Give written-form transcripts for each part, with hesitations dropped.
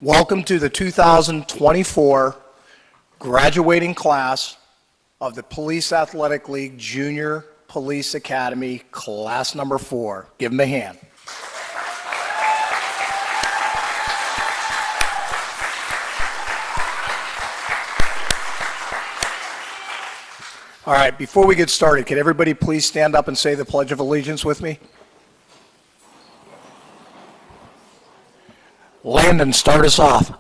Welcome to the 2024 graduating class of the Police Athletic League Junior Police Academy, class number 4. Give them a hand. All right, before we get started, can everybody please stand up and say the Pledge of Allegiance with me? Landon, start us off.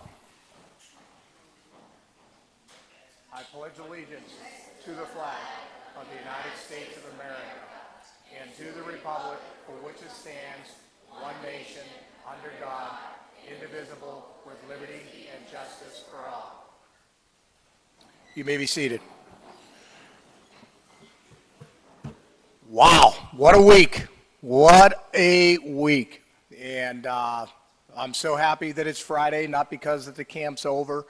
I pledge allegiance to the flag of the United States of America and to the republic for which it stands, one nation, under God, indivisible, with liberty and justice for all. You may be seated. Wow, what a week. What a week. And I'm so happy that it's Friday, not because that the camp's over,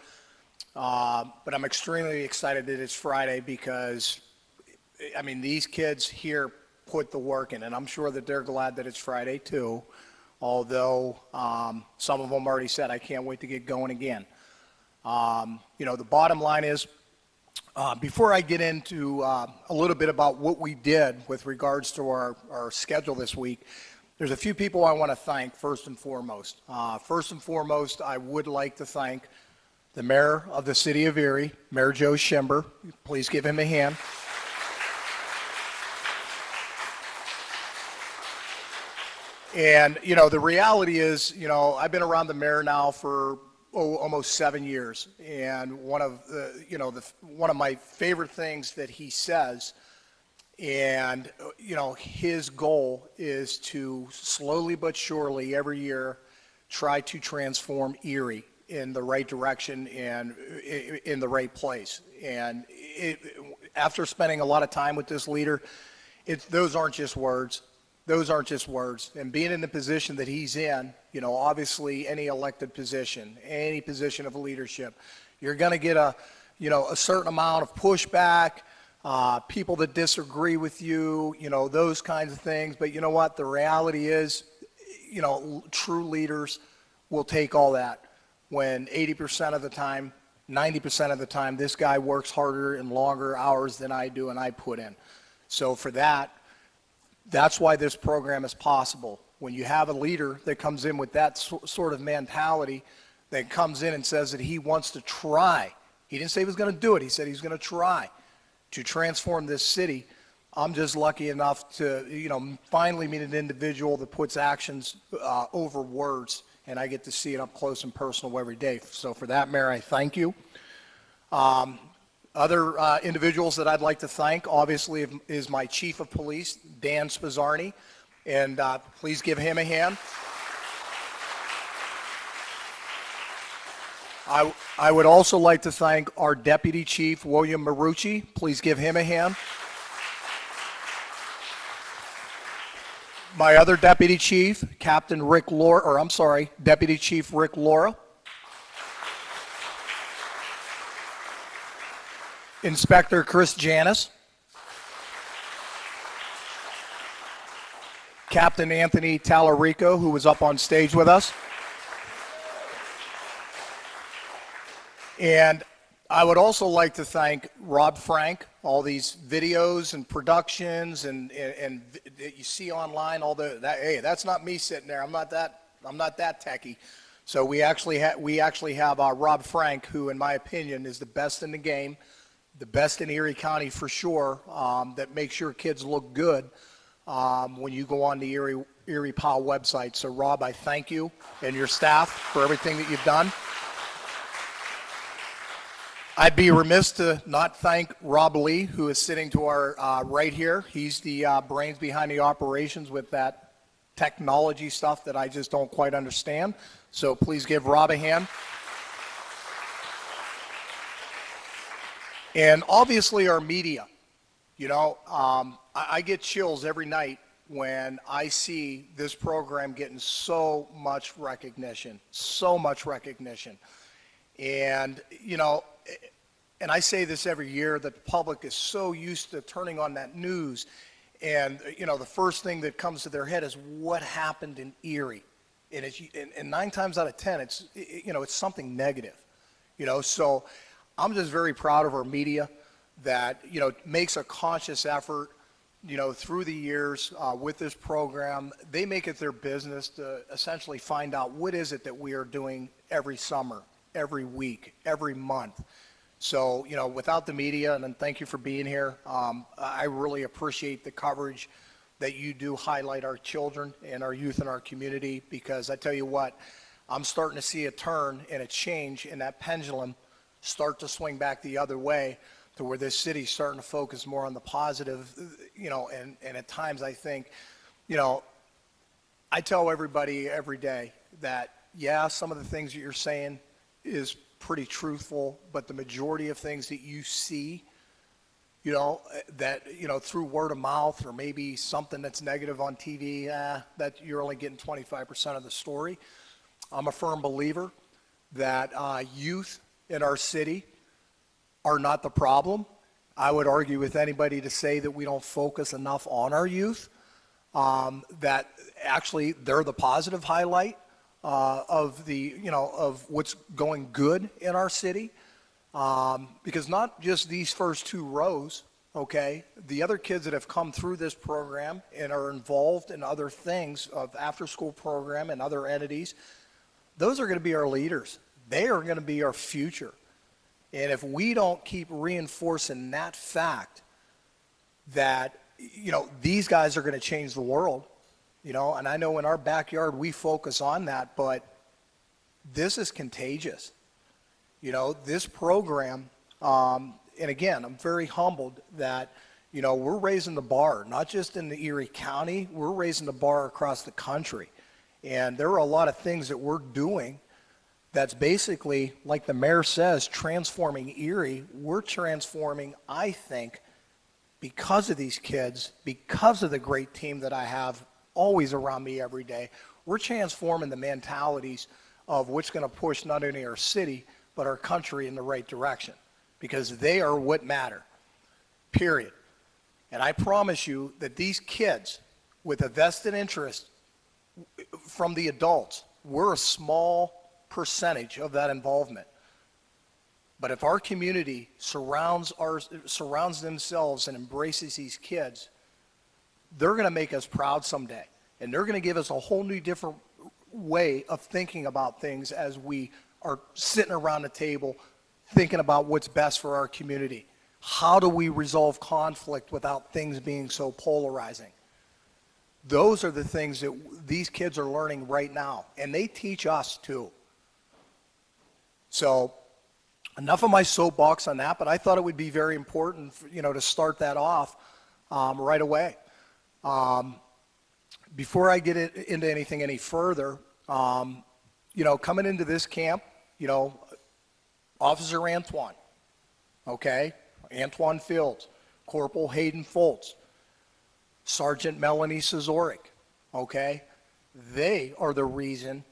but I'm extremely excited that it's Friday because, I mean, these kids here put the work in, and I'm sure that they're glad that it's Friday too, although some of them already said, I can't wait to get going again. You know, the bottom line is, before I get into a little bit about what we did with regards to our schedule this week, there's a few people I want to thank first and foremost. First and foremost, I would like to thank the mayor of the city of Erie, Mayor Joe Schimber. Please give him a hand. And, you know, the reality is, you know, I've been around the mayor now for almost 7 years. And one of my favorite things that he says, and, you know, his goal is to slowly but surely every year try to transform Erie in the right direction and in the right place. And after spending a lot of time with this leader, those aren't just words. Those aren't just words. And being in the position that he's in, you know, obviously any elected position, any position of leadership, you're going to get a certain amount of pushback, people that disagree with you, you know, those kinds of things. But you know what? The reality is, you know, true leaders will take all that when 80% of the time, 90% of the time, this guy works harder and longer hours than I do and I put in. So for that's why this program is possible. When you have a leader that comes in with that sort of mentality, that comes in and says that he wants to try. He didn't say he was going to do it. He said he's going to try to transform this city. I'm just lucky enough to, you know, finally meet an individual that puts actions over words, and I get to see it up close and personal every day. So for that, Mayor, I thank you. Other individuals that I'd like to thank, obviously, is my Chief of Police, Dan Spazzarni, and please give him a hand. I would also like to thank our Deputy Chief, William Marucci. Please give him a hand. My other Deputy Chief, Deputy Chief Rick Laura. Inspector Chris Janis. Captain Anthony Tallarico, who was up on stage with us. And I would also like to thank Rob Frank, all these videos and productions and that you see online, hey, that's not me sitting there. I'm not that techie. So we actually have Rob Frank, who in my opinion is the best in the game, the best in Erie County for sure, that makes sure kids look good when you go on the Erie POW website. So Rob, I thank you and your staff for everything that you've done. I'd be remiss to not thank Rob Lee, who is sitting to our right here. He's the brains behind the operations with that technology stuff that I just don't quite understand. So please give Rob a hand. And obviously our media. You know, I get chills every night when I see this program getting so much recognition. And, you know, and I say this every year, that the public is so used to turning on that news. And, you know, the first thing that comes to their head is what happened in Erie. And and 9 times out of 10, it's something negative, so I'm just very proud of our media that, makes a conscious effort, through the years with this program. They make it their business to essentially find out what is it that we are doing every summer, every week, every month. So, without the media, and then thank you for being here, I really appreciate the coverage that you do highlight our children and our youth in our community, because I tell you what, I'm starting to see a turn and a change in that pendulum start to swing back the other way, to where this city's starting to focus more on the positive, and at times I think, I tell everybody every day that, yeah, some of the things that you're saying is pretty truthful, but the majority of things that you see, that, through word of mouth or maybe something that's negative on TV, that you're only getting 25% of the story. I'm a firm believer that youth in our city are not the problem. I would argue with anybody to say that we don't focus enough on our youth, that actually they're the positive highlight of what's going good in our city. Because not just these first 2 rows, okay, the other kids that have come through this program and are involved in other things of after-school program and other entities, those are going to be our leaders. They are going to be our future. And if we don't keep reinforcing that fact that, these guys are going to change the world, and I know in our backyard we focus on that, but this is contagious. This program, and again, I'm very humbled that, we're raising the bar, not just in the Erie County, we're raising the bar across the country. And there are a lot of things that we're doing that's basically, like the mayor says, transforming Erie. We're transforming, I think, because of these kids, because of the great team that I have always around me every day. We're transforming the mentalities of what's going to push not only our city, but our country in the right direction, because they are what matter, period. And I promise you that these kids, with a vested interest from the adults, we're a small percentage of that involvement. But if our community surrounds themselves and embraces these kids, they're going to make us proud someday. And they're going to give us a whole new different way of thinking about things as we are sitting around the table thinking about what's best for our community. How do we resolve conflict without things being so polarizing? Those are the things that these kids are learning right now, and they teach us too. So enough of my soapbox on that, but I thought it would be very important, to start that off right away. Before I get into anything any further, coming into this camp, Officer Antoine, okay, Antoine Fields, Corporal Hayden Foltz, Sergeant Melanie Sazoric, okay, they are the reason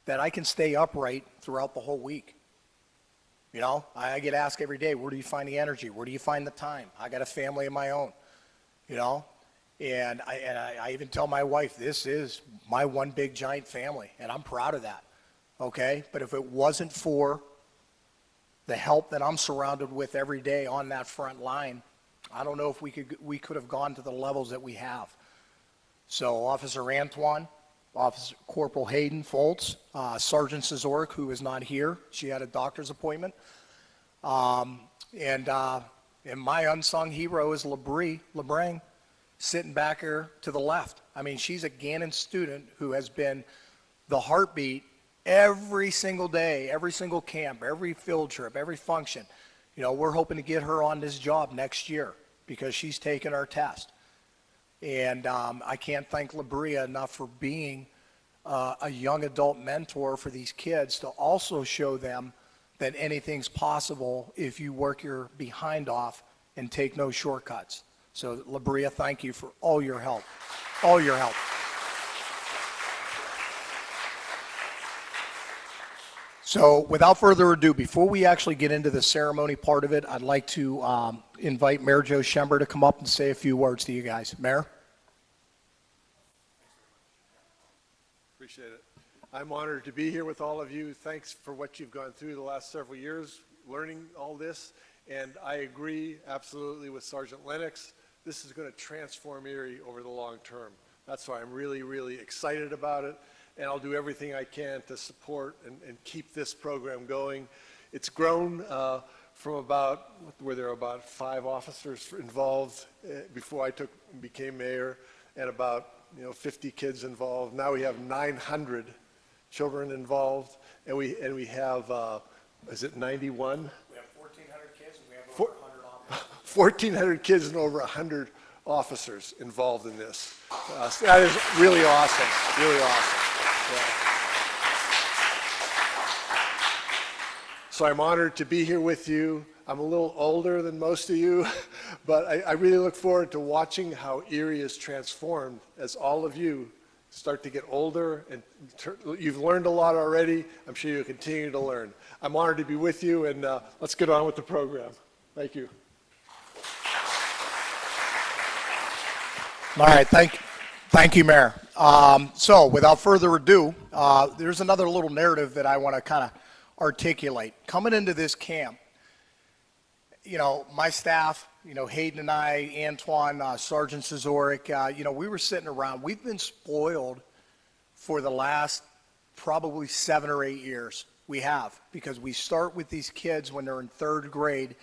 that I can stay upright throughout the whole week. I get asked every day, where do you find the energy? Where do you find the time? I got a family of my own, and I even tell my wife, this is my one big giant family, and I'm proud of that, okay? But if it wasn't for the help that I'm surrounded with every day on that front line, I don't know if we could have gone to the levels that we have. So Officer Antoine, Corporal Hayden Foltz, Sergeant Sazoric, who is not here, she had a doctor's appointment, and my unsung hero is LeBrang, sitting back here to the left. I mean, she's a Gannon student who has been the heartbeat every single day, every single camp, every field trip, every function. We're hoping to get her on this job next year because she's taken our test. And I can't thank LaBria enough for being a young adult mentor for these kids, to also show them that anything's possible if you work your behind off and take no shortcuts. So LaBria, thank you for all your help, all your help. So without further ado, before we actually get into the ceremony part of it, I'd like to invite Mayor Joe Schember to come up and say a few words to you guys. Mayor? Appreciate it. I'm honored to be here with all of you. Thanks for what you've gone through the last several years, learning all this. And I agree absolutely with Sergeant Lennox. This is going to transform Erie over the long term. That's why I'm really, really excited about it. And I'll do everything I can to support and keep this program going. It's grown from about, were there about 5 officers involved before I became mayor, and about 50 kids involved. Now we have 900 children involved, and we have, is it 91? We have 1,400 kids and we have over 100 officers. 1,400 kids and over 100 officers involved in this. So that is really awesome, really awesome. Yeah. So I'm honored to be here with you. I'm a little older than most of you, but I really look forward to watching how Erie is transformed as all of you start to get older, and you've learned a lot already. I'm sure you'll continue to learn. I'm honored to be with you, and let's get on with the program. Thank you. All right, thank you, Mayor. So without further ado, there's another little narrative that I want to kind of articulate. Coming into this camp, my staff, Hayden and I, Antoine, Sergeant Szorek, we were sitting around. We've been spoiled for the last probably 7 or 8 years. We have, because we start with these kids when they're in 3rd grade,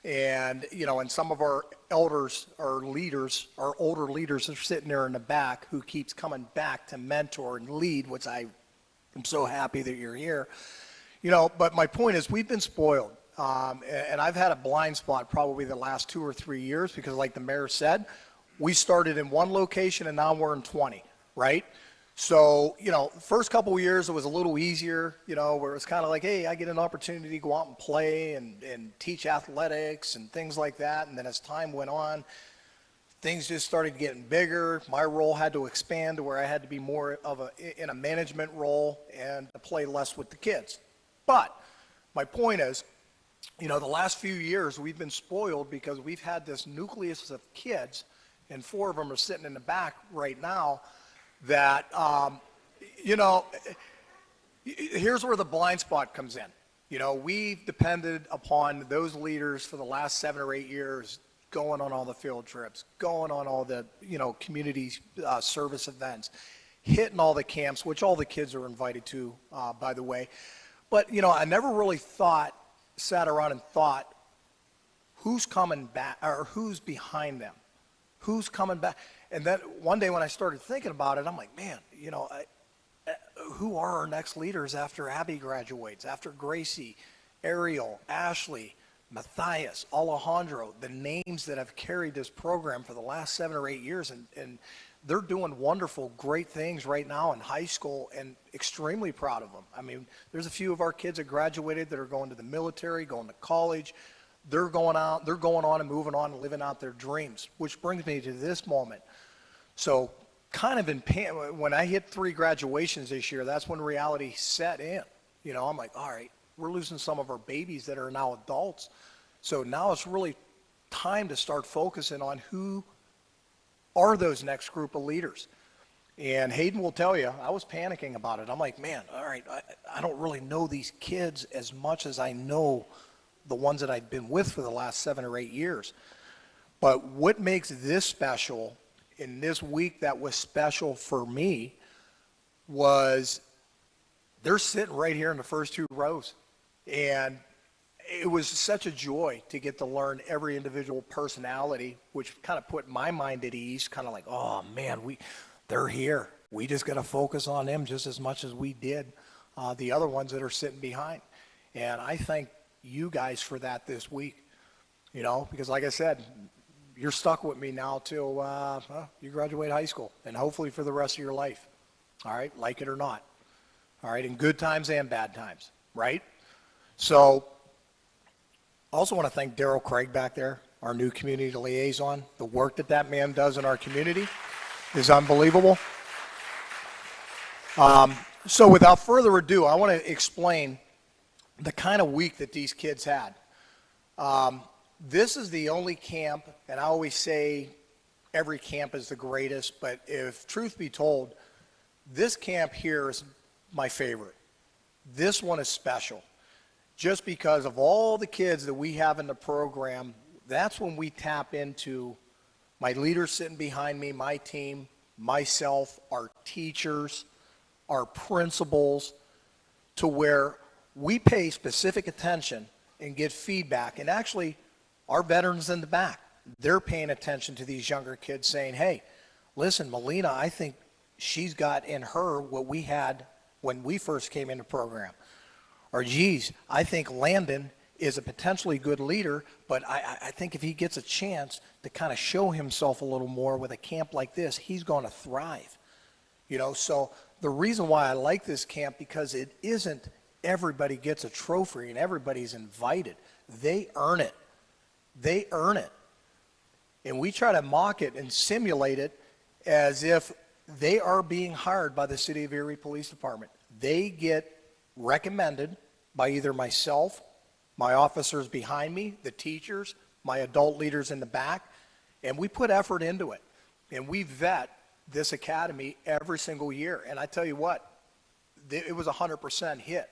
and and some of our elders, our leaders, our older leaders are sitting there in the back who keeps coming back to mentor and lead, which I am so happy that you're here. But my point is, we've been spoiled. And I've had a blind spot probably the last 2 or 3 years because, like the mayor said, we started in 1 location and now we're in 20, right? So, first couple of years it was a little easier, where it's kind of like, hey, I get an opportunity to go out and play and teach athletics and things like that. And then as time went on, things just started getting bigger. My role had to expand to where I had to be more of in a management role and to play less with the kids. But my point is, the last few years we've been spoiled because we've had this nucleus of kids, and 4 of them are sitting in the back right now, that, here's where the blind spot comes in. We've depended upon those leaders for the last 7 or 8 years, going on all the field trips, going on all the, community service events, hitting all the camps, which all the kids are invited to, by the way. But, I never really sat around and thought, who's coming back, or who's behind them? Who's coming back? And then one day when I started thinking about it, I'm like, man, who are our next leaders after Abby graduates, after Gracie, Ariel, Ashley, Matthias, Alejandro, the names that have carried this program for the last 7 or 8 years, and they're doing wonderful, great things right now in high school, and extremely proud of them. I mean, there's a few of our kids that graduated that are going to the military, going to college. They're going on and moving on and living out their dreams, which brings me to this moment. So kind of when I hit 3 graduations this year, that's when reality set in. I'm like, all right, we're losing some of our babies that are now adults. So now it's really time to start focusing on who are those next group of leaders. And Hayden will tell you, I was panicking about it. I'm like, man, all right, I don't really know these kids as much as I know the ones that I've been with for the last 7 or 8 years. But what makes this special in this week that was special for me was they're sitting right here in the first 2 rows. And it was such a joy to get to learn every individual personality, which kind of put my mind at ease, kind of like, oh man, they're here. We just got to focus on them just as much as we did the other ones that are sitting behind. And I thank you guys for that this week, because like I said, you're stuck with me now till you graduate high school, and hopefully for the rest of your life, all right, like it or not, all right, in good times and bad times, right? So I also want to thank Daryl Craig back there, our new community liaison. The work that man does in our community is unbelievable. So without further ado, I want to explain the kind of week that these kids had. This is the only camp, and I always say every camp is the greatest, but if truth be told, This camp here is my favorite. This one is special. Just because of all the kids that we have in the program, that's when we tap into my leaders sitting behind me, my team, myself, our teachers, our principals, to where we pay specific attention and get feedback. And actually, our veterans in the back, they're paying attention to these younger kids saying, hey, listen, Melina, I think she's got in her what we had when we first came in the program. Or, geez, I think Landon is a potentially good leader, but I think if he gets a chance to kind of show himself a little more with a camp like this, he's going to thrive. You know, so the reason why I like this camp, because it isn't everybody gets a trophy and everybody's invited. They earn it. They earn it. And we try to mock it and simulate it as if they are being hired by the City of Erie Police Department. They get recommended by either myself, my officers behind me, the teachers, my adult leaders in the back, and we put effort into it. And we vet this academy every single year. And I tell you what, it was a 100% hit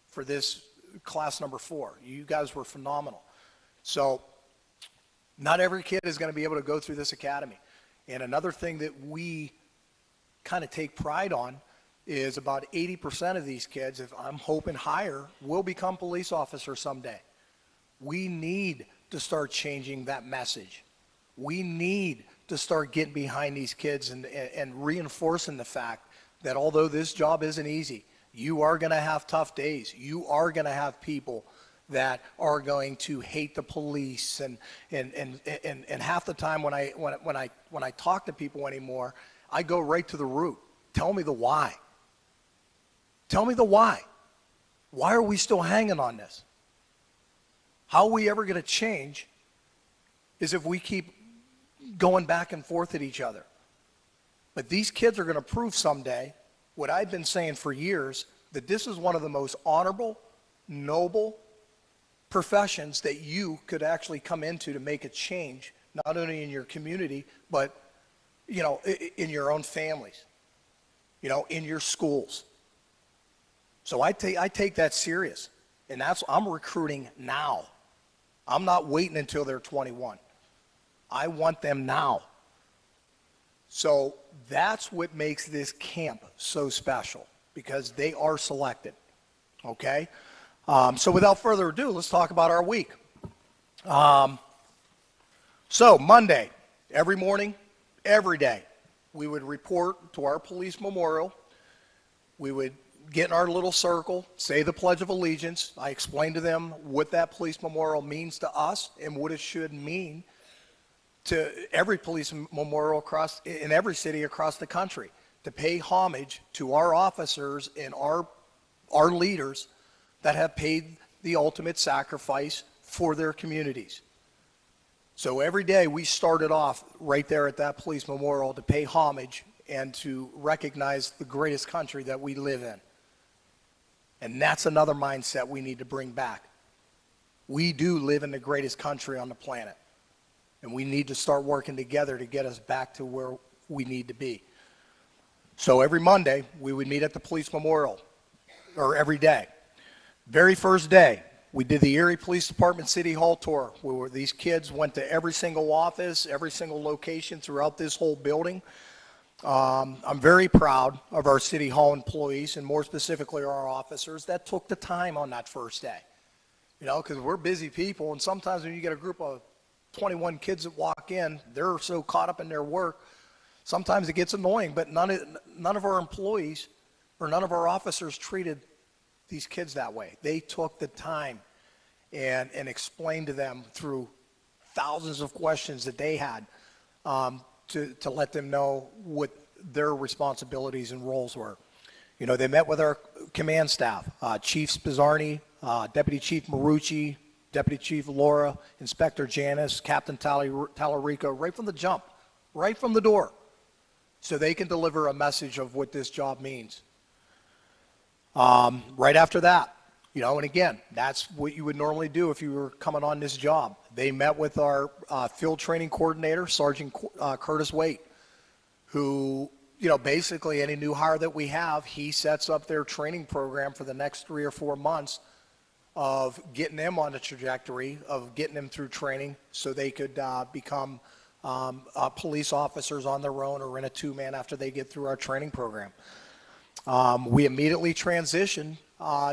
for this class number 4. You guys were phenomenal. So not every kid is going to be able to go through this academy. And another thing that we kind of take pride on is about 80% of these kids, if I'm hoping higher, will become police officers someday. We need to start changing that message. We need to start getting behind these kids and reinforcing the fact that although this job isn't easy, you are going to have tough days. You are going to have people that are going to hate the police, and half the time when I talk to people anymore, I go right to the root. Tell me the why. Tell me the why. Why are we still hanging on this? How are we ever going to change is if we keep going back and forth at each other. But these kids are going to prove someday what I've been saying for years, that this is one of the most honorable, noble professions that you could actually come into to make a change, not only in your community, but, you know, in your own families, you know, in your schools. So I take that serious, and I'm recruiting now. I'm not waiting until they're 21. I want them now. So that's what makes this camp so special, because they are selected, okay? So without further ado, let's talk about our week. So Monday, every morning, every day, we would report to our police memorial. We would get in our little circle, say the Pledge of Allegiance. I explained to them what that police memorial means to us and what it should mean to every police memorial in every city across the country, to pay homage to our officers and our leaders that have paid the ultimate sacrifice for their communities. So every day we started off right there at that police memorial to pay homage and to recognize the greatest country that we live in. And that's another mindset we need to bring back. We do live in the greatest country on the planet, and we need to start working together to get us back to where we need to be. So every Monday, we would meet at the police memorial, or every day. Very first day, we did the Erie Police Department City Hall tour, where these kids went to every single office, every single location throughout this whole building. I'm very proud of our City Hall employees, and more specifically our officers, that took the time on that first day. You know, because we're busy people, and sometimes when you get a group of 21 kids that walk in, they're so caught up in their work, sometimes it gets annoying, but none of our employees or none of our officers treated these kids that way. They took the time and explained to them through thousands of questions that they had to let them know what their responsibilities and roles were. You know, they met with our command staff, Chief Spizzarni, Deputy Chief Marucci, Deputy Chief Laura, Inspector Janice, Captain Tallarico, right from the jump, right from the door, so they can deliver a message of what this job means. Right after that, you know, and again, that's what you would normally do if you were coming on this job. They met with our field training coordinator, Sergeant Curtis Waite, who, basically any new hire that we have, he sets up their training program for the next 3 or 4 months of getting them on the trajectory of getting them through training so they could become police officers on their own or in a two-man after they get through our training program. We immediately transitioned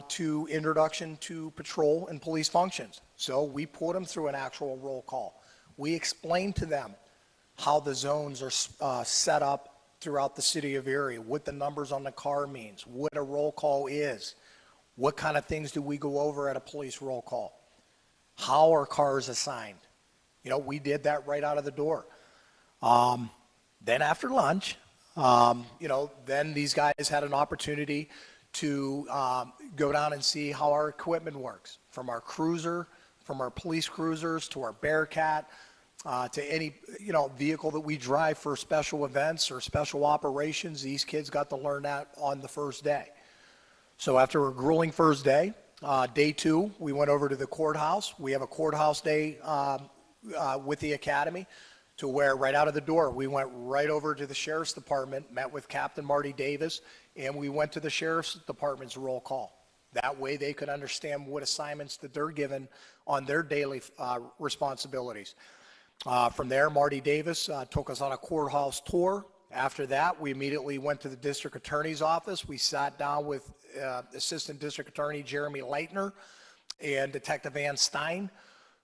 to introduction to patrol and police functions. So we put them through an actual roll call. We explained to them how the zones are set up throughout the city of Erie, what the numbers on the car means, what a roll call is, what kind of things do we go over at a police roll call, how are cars assigned. We did that right out of the door. Then after lunch, then these guys had an opportunity to go down and see how our equipment works, from our cruiser, from our police cruisers to our Bearcat, to any vehicle that we drive for special events or special operations. These kids got to learn that on the first day. So after a grueling first day, day 2, we went over to the courthouse. We have a courthouse day with the academy, to where right out of the door we went right over to the sheriff's department, met with Captain Marty Davis, and we went to the sheriff's department's roll call. That way they could understand what assignments that they're given on their daily responsibilities. From there, Marty Davis took us on a courthouse tour. After that, we immediately went to the district attorney's office. We sat down with Assistant District Attorney Jeremy Leitner and Detective Ann Stein,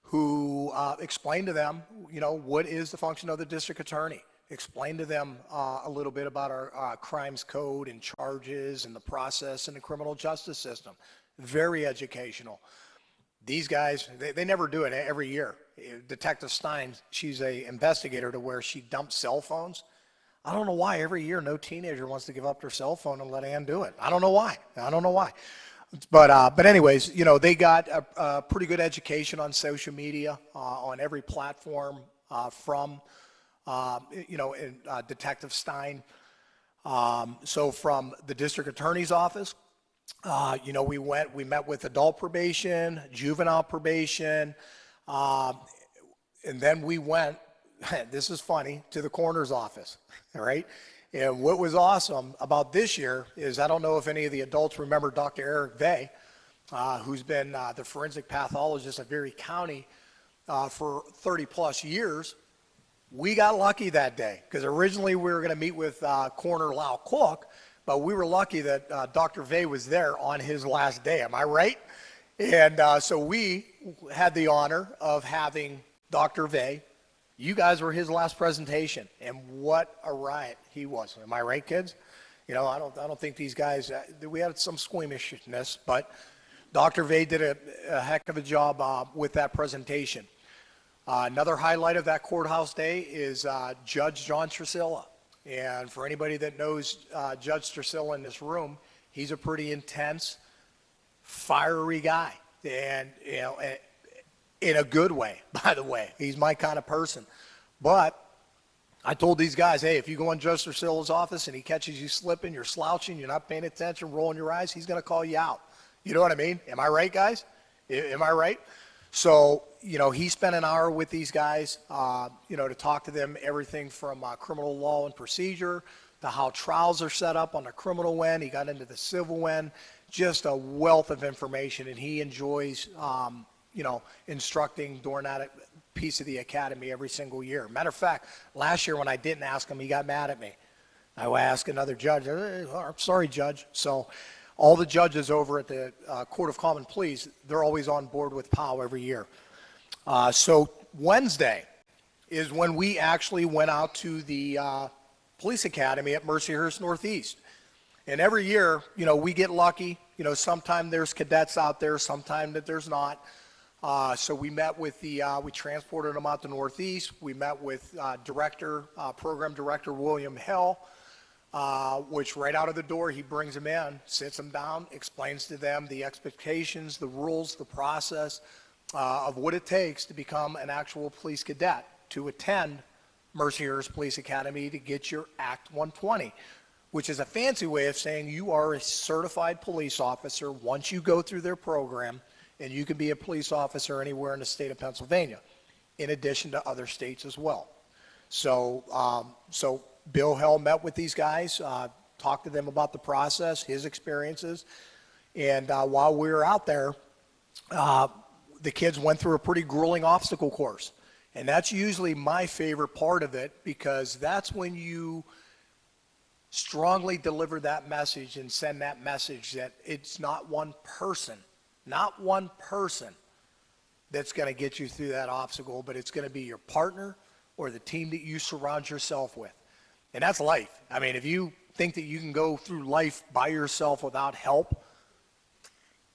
who explained to them, what is the function of the district attorney. Explained to them a little bit about our crimes code and charges and the process in the criminal justice system. Very educational. These guys, they never do it every year. Detective Stein, she's a investigator to where she dumps cell phones. I don't know why every year no teenager wants to give up their cell phone and let Ann do it. I don't know why. But anyways, they got a pretty good education on social media, on every platform from Detective Stein. So from the district attorney's office, we met with adult probation, juvenile probation, and then we went, this is funny, to the coroner's office, all right? And what was awesome about this year is, I don't know if any of the adults remember Dr. Eric Vey, who's been the forensic pathologist at Erie County for 30 plus years. We got lucky that day, because originally we were going to meet with Coroner Lau Cook, but we were lucky that Dr. Vey was there on his last day. Am I right? And so we had the honor of having Dr. Vey. You guys were his last presentation, and what a riot he was. Am I right, kids? I don't think these guys, we had some squeamishness, but Dr. Vey did a heck of a job with that presentation. Another highlight of that courthouse day is Judge John Tresilla. And for anybody that knows Judge Tresilla in this room, he's a pretty intense, fiery guy. And, in a good way, by the way. He's my kind of person. But I told these guys, hey, if you go in Judge Tresilla's office and he catches you slipping, you're slouching, you're not paying attention, rolling your eyes, he's going to call you out. You know what I mean? Am I right, guys? Am I right? So, he spent an hour with these guys, to talk to them everything from criminal law and procedure to how trials are set up on the criminal end. He got into the civil end, just a wealth of information, and he enjoys, instructing during that piece of the academy every single year. Matter of fact, last year when I didn't ask him, he got mad at me. I would ask another judge, I'm sorry, Judge. So all the judges over at the Court of Common Pleas, they're always on board with POW every year. So Wednesday is when we actually went out to the police academy at Mercyhurst Northeast. And every year, we get lucky. Sometime there's cadets out there, sometime that there's not. So we met with we transported them out to Northeast. We met with program director William Hill, which right out of the door, he brings them in, sits them down, explains to them the expectations, the rules, the process of what it takes to become an actual police cadet, to attend Mercyhurst Police Academy to get your Act 120, which is a fancy way of saying you are a certified police officer once you go through their program, and you can be a police officer anywhere in the state of Pennsylvania, in addition to other states as well. So Bill Hell met with these guys, talked to them about the process, his experiences. And while we were out there, the kids went through a pretty grueling obstacle course. And that's usually my favorite part of it, because that's when you strongly deliver that message and send that message that it's not one person that's going to get you through that obstacle, but it's going to be your partner or the team that you surround yourself with. And that's life. I mean, if you think that you can go through life by yourself without help,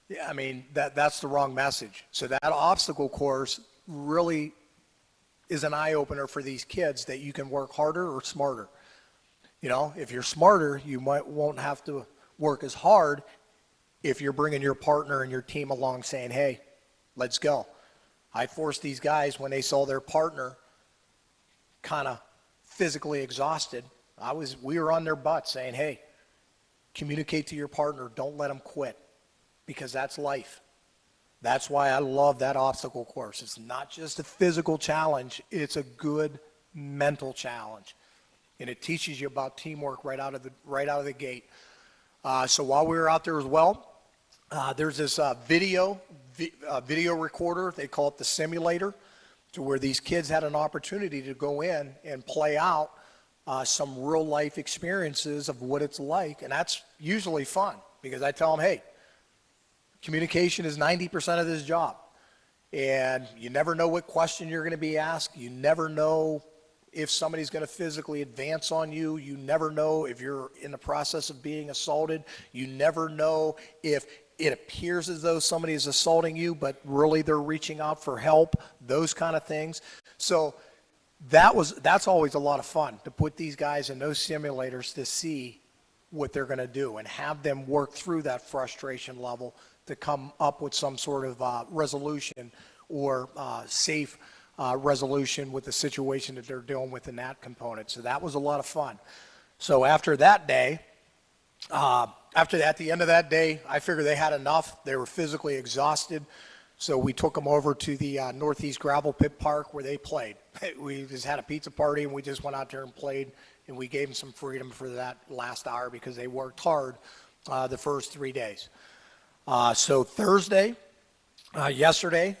yeah, I mean, that's the wrong message. So that obstacle course really is an eye-opener for these kids, that you can work harder or smarter. You know, if you're smarter, you won't have to work as hard if you're bringing your partner and your team along saying, hey, let's go. I forced these guys, when they saw their partner kind of physically exhausted, we were on their butt saying, hey, communicate to your partner, don't let them quit, because that's life. That's why I love that obstacle course. It's not just a physical challenge, it's a good mental challenge. And it teaches you about teamwork right out of the gate. So while we were out there as well, there's this video recorder. They call it the simulator, to where these kids had an opportunity to go in and play out some real life experiences of what it's like. And that's usually fun, because I tell them, hey, communication is 90% of this job. And you never know what question you're going to be asked. You never know if somebody's going to physically advance on you. You never know if you're in the process of being assaulted. You never know if it appears as though somebody is assaulting you, but really they're reaching out for help, those kind of things. So that's always a lot of fun, to put these guys in those simulators to see what they're going to do and have them work through that frustration level to come up with some sort of resolution or safe resolution with the situation that they're dealing with in that component. So that was a lot of fun. So after that day, at the end of that day, I figured they had enough. They were physically exhausted. So we took them over to the Northeast Gravel Pit Park, where they played. We just had a pizza party, and we just went out there and played, and we gave them some freedom for that last hour, because they worked hard the first 3 days. So Thursday, yesterday,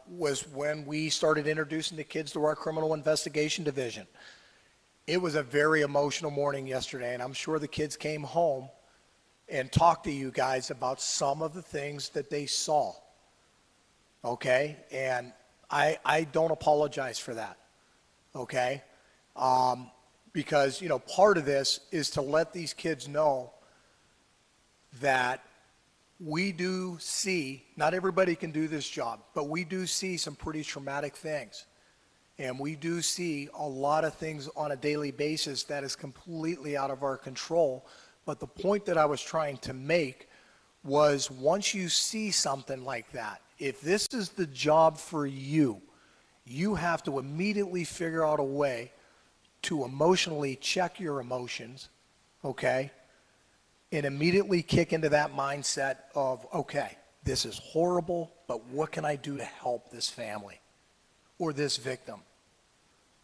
was when we started introducing the kids to our criminal investigation division. It was a very emotional morning yesterday, and I'm sure the kids came home and talked to you guys about some of the things that they saw. Okay? And I don't apologize for that. Okay? Because, you know, part of this is to let these kids know that we do see, not everybody can do this job, but we do see some pretty traumatic things. And we do see a lot of things on a daily basis that is completely out of our control. But the point that I was trying to make was, once you see something like that, if this is the job for you, you have to immediately figure out a way to emotionally check your emotions, okay? And immediately kick into that mindset of, okay, this is horrible, but what can I do to help this family or this victim?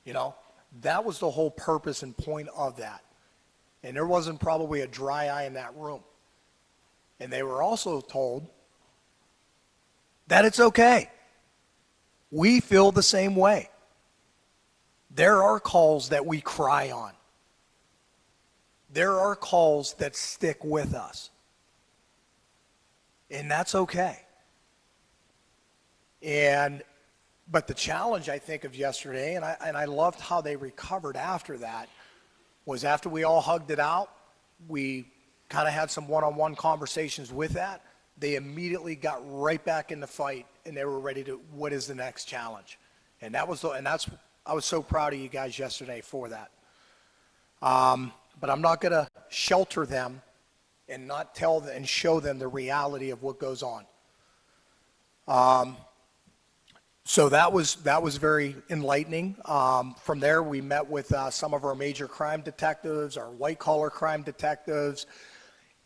You know, that was the whole purpose and point of that. And there wasn't probably a dry eye in that room. And they were also told that it's okay. We feel the same way. There are calls that we cry on. There are calls that stick with us. And that's okay. But the challenge, I think, of yesterday, and I loved how they recovered after that, was after we all hugged it out, we kind of had some one-on-one conversations with that. They immediately got right back in the fight, and they were ready to, what is the next challenge? And I was so proud of you guys yesterday for that. But I'm not going to shelter them and not tell them and show them the reality of what goes on. So that was very enlightening. From there, we met with some of our major crime detectives, our white-collar crime detectives.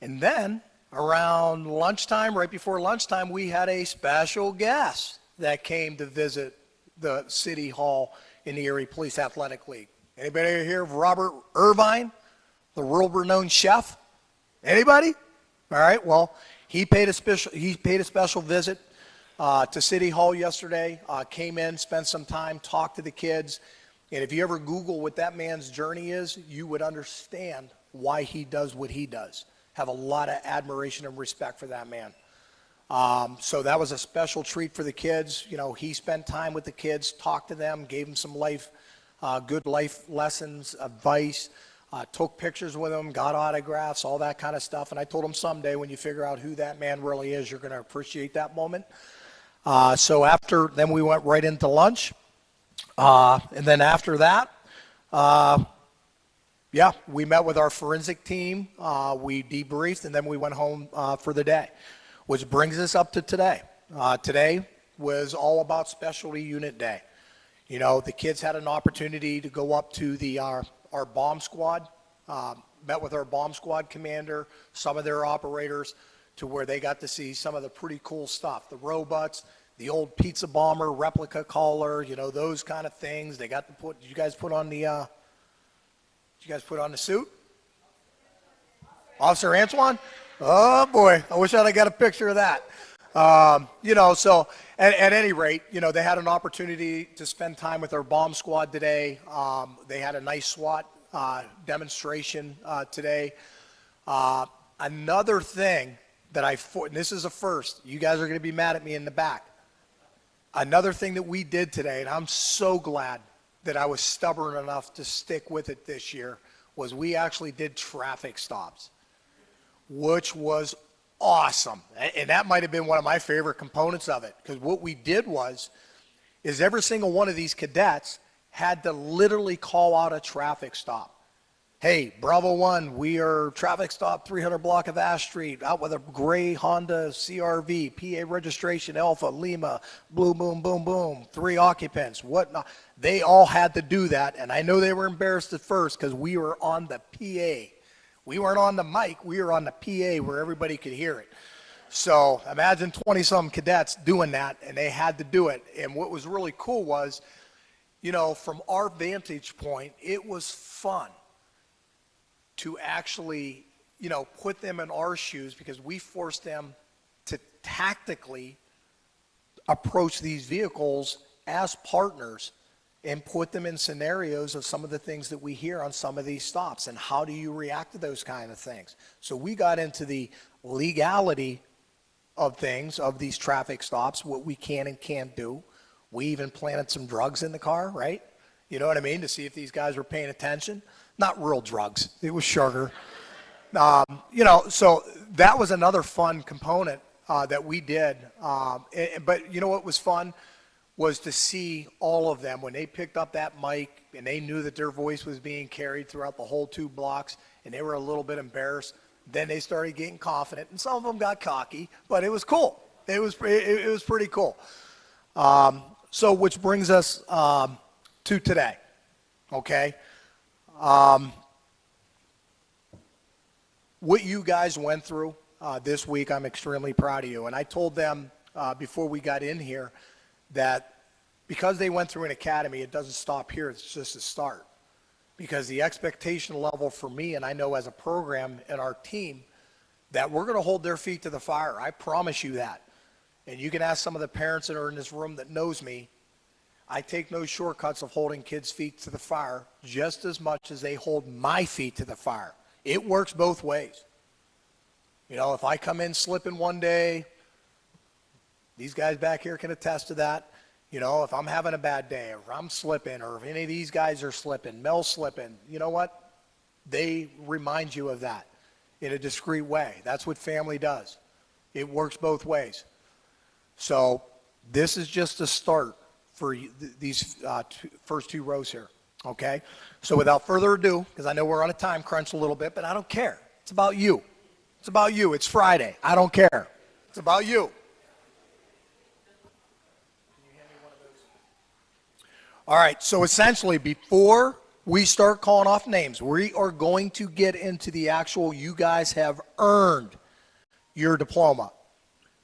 And then around lunchtime, right before lunchtime, we had a special guest that came to visit the City Hall in the Erie Police Athletic League. Anybody hear of Robert Irvine, the world-renowned chef? Anybody? All right, well, he paid a special visit to City Hall yesterday, came in, spent some time, talked to the kids, and if you ever Google what that man's journey is, you would understand why he does what he does. Have a lot of admiration and respect for that man. So that was a special treat for the kids. You know, he spent time with the kids, talked to them, gave them some good life lessons, advice, took pictures with them, got autographs, all that kind of stuff. And I told him someday when you figure out who that man really is, you're going to appreciate that moment. So then we went right into lunch. And then after that, we met with our forensic team. We debriefed, and then we went home for the day, which brings us up to today. Today was all about Specialty Unit Day. You know, the kids had an opportunity to go up to our bomb squad, met with our bomb squad commander, some of their operators, to where they got to see some of the pretty cool stuff, the robots, the old pizza bomber replica collar, you know, those kind of things. They got to did you guys put on the suit? Officer Antoine? Oh boy, I wish I'd have got a picture of that. You know, so at any rate, you know, they had an opportunity to spend time with our bomb squad today. They had a nice SWAT demonstration today. Another thing that and this is a first, you guys are going to be mad at me in the back. Another thing that we did today, and I'm so glad that I was stubborn enough to stick with it this year, was we actually did traffic stops, which was awesome. And that might have been one of my favorite components of it, because what we did is every single one of these cadets had to literally call out a traffic stop. Hey, Bravo 1, we are traffic stop 300 block of Ash Street, out with a gray Honda CRV, PA registration, Alpha, Lima, boom, boom, boom, boom, 3 occupants, whatnot. They all had to do that, and I know they were embarrassed at first because we were on the PA. We weren't on the mic, we were on the PA where everybody could hear it. So imagine 20-some cadets doing that, and they had to do it. And what was really cool was, you know, from our vantage point, it was fun to actually, you know, put them in our shoes, because we forced them to tactically approach these vehicles as partners and put them in scenarios of some of the things that we hear on some of these stops, and how do you react to those kind of things. So we got into the legality of things, of these traffic stops, what we can and can't do. We even planted some drugs in the car, right? You know what I mean? To see if these guys were paying attention. Not real drugs, it was sugar. You know, so that was another fun component that we did. But you know what was fun was to see all of them when they picked up that mic and they knew that their voice was being carried throughout the whole 2 blocks, and they were a little bit embarrassed. Then they started getting confident, and some of them got cocky, but it was cool. It was pretty cool. So which brings us to today, okay? What you guys went through this week, I'm extremely proud of you. And I told them before we got in here that because they went through an academy, it doesn't stop here, it's just a start. Because the expectation level for me, and I know as a program and our team, that we're going to hold their feet to the fire. I promise you that. And you can ask some of the parents that are in this room that knows me. I take no shortcuts of holding kids' feet to the fire just as much as they hold my feet to the fire. It works both ways. You know, if I come in slipping one day, these guys back here can attest to that. You know, if I'm having a bad day, or if I'm slipping, or if any of these guys are slipping, Mel's slipping, you know what? They remind you of that in a discreet way. That's what family does. It works both ways. So this is just a start for these first 2 rows here, okay? So without further ado, because I know we're on a time crunch a little bit, but I don't care. It's about you. It's about you. It's Friday. I don't care. It's about you. All right, so essentially, before we start calling off names, we are going to get into the actual, you guys have earned your diploma.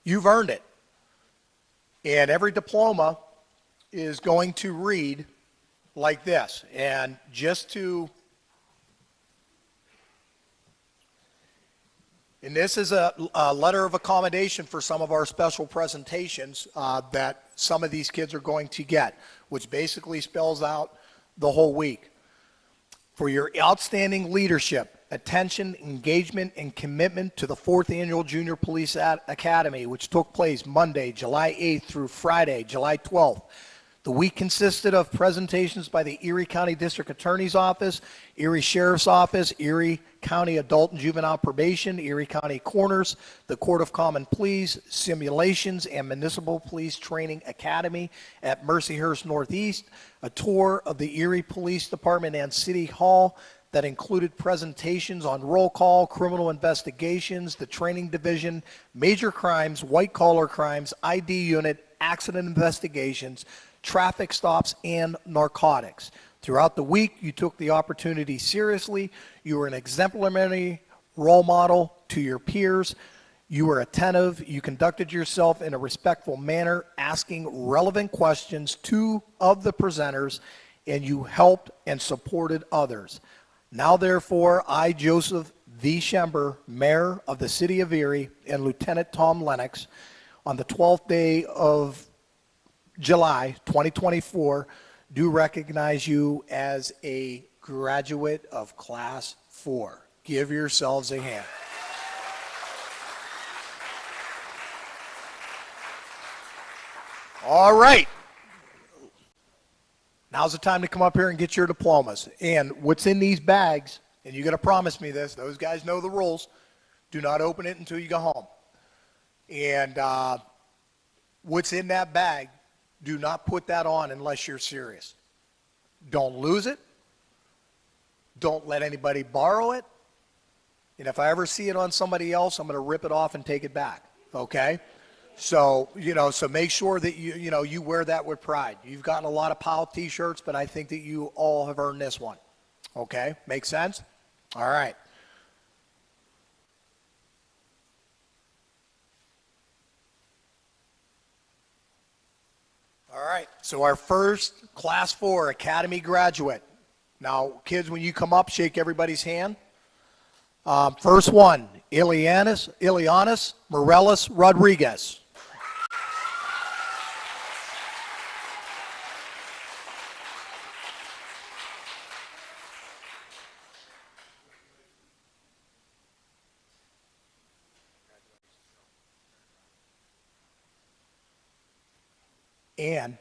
You've earned it. And every diploma is going to read like this. And and this is a letter of accommodation for some of our special presentations that some of these kids are going to get, which basically spells out the whole week. For your outstanding leadership, attention, engagement, and commitment to the 4th Annual Junior Police Academy, which took place Monday, July 8th through Friday, July 12th. The week consisted of presentations by the Erie County District Attorney's Office, Erie Sheriff's Office, Erie County Adult and Juvenile Probation, Erie County Coroners, the Court of Common Pleas, Simulations, and Municipal Police Training Academy at Mercyhurst Northeast, a tour of the Erie Police Department and City Hall that included presentations on roll call, criminal investigations, the training division, major crimes, white-collar crimes, ID unit, accident investigations, traffic stops, and narcotics. Throughout the week, you took the opportunity seriously. You were an exemplary role model to your peers. You were attentive. You conducted yourself in a respectful manner, asking relevant questions of the presenters, and you helped and supported others. Now, therefore, I, Joseph V. Schember, Mayor of the City of Erie, and Lieutenant Tom Lennox, on the 12th day of July 2024, do recognize you as a graduate of Class 4. Give yourselves a hand. All right. Now's the time to come up here and get your diplomas. And what's in these bags, and you got to promise me this, those guys know the rules, do not open it until you go home. And what's in that bag, do not put that on unless you're serious. Don't lose it. Don't let anybody borrow it. And if I ever see it on somebody else, I'm going to rip it off and take it back. Okay? So, so make sure that you wear that with pride. You've gotten a lot of POW t-shirts, but I think that you all have earned this one. Okay? Make sense? All right. All right, so our first Class 4 Academy graduate. Now, kids, when you come up, shake everybody's hand. First one, Ilianis Morales Rodriguez. And